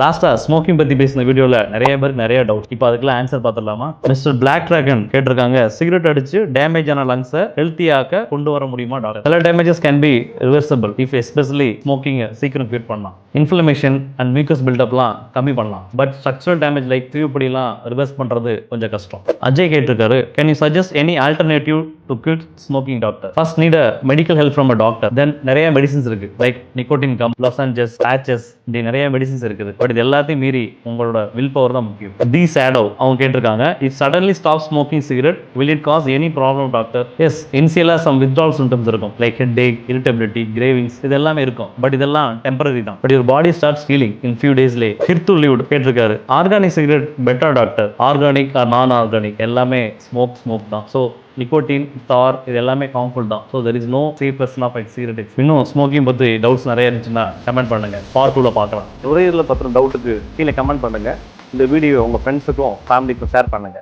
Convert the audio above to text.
லாஸ்டா ஸ்மோக்கிங் பத்தி பேசின வீடியோல நிறைய பேருக்கு நிறைய டவுட். இப்போ அதுக்கெல்லாம் ஆன்சர் பார்த்துடலாமா? மிஸ்டர் பிளாக் டிராகன் கேட்டிருக்காங்க, சிகரெட் அடிச்சு டேமேஜ் ஆன லங்ஸை ஹெல்த்தியாக்க கொண்டு வர முடியுமா டாக்டர்? சில damages can be reversible if especially smoking சீக்கிரம் கியூர் பண்ணலாம். இன்ஃப்ளமேஷன் அண்ட் மியூக்கஸ் பில்டப்லாம் கம்மி பண்ணலாம். பட் ஸ்ட்ரக்சரல் டேமேஜ் லைக் தீவுப்படிலாம் ரிவர்ஸ் பண்றது கொஞ்சம் கஷ்டம். அஜய் கேட்டிருக்காரு, can you suggest any alternative to quit smoking doctor? First need a medical help from a doctor. Then நிறைய மெடிசின்ஸ் இருக்கு, லைக் நிக்கோட்டின் கம், லொசன்ஜஸ், பேச்சஸ், இப்படி நிறைய மெடிசின்ஸ் இருக்குது. பட் இது எல்லாத்தையும் மீறி உங்களோட வில் பவர் தான் முக்கியம். தி ஷேடோ அவங்க கேட்டிருக்காங்க, if suddenly stop smoking cigarette will it cause any problem doctor? Yes, இனிஷியலா சம் வித்ட்ரால் சிம்டம்ஸ் இருக்கும், like head ache, irritability, cravings, இது எல்லாமே இருக்கும். பட் இதெல்லாம் டெம்பரரி தான். But your body starts healing in few டேஸ்லே. ஹிர்து லிவ்ட் கேட்டிருக்காரு, organic cigarette better doctor? Organic or non organic எல்லாமே ஸ்மோக் தான். ஸோ நிக்கோட்டின், தார், இது எல்லாமே ஹார்ம்ஃபுல் தான். So there is no safe version of cigarette. இன்னும் ஸ்மோக்கிங் பற்றி டவுட்ஸ் நிறைய இருந்துச்சுன்னா கமெண்ட் பண்ணுங்க, பார்ட் 2ல பார்க்கலாம். நுரையீரலை பற்றின டவுட்டுக்கு கீழே கமெண்ட் பண்ணுங்க. இந்த வீடியோ உங்கள் ஃப்ரெண்ட்ஸுக்கும் ஃபேமிலிக்கும் ஷேர் பண்ணுங்க.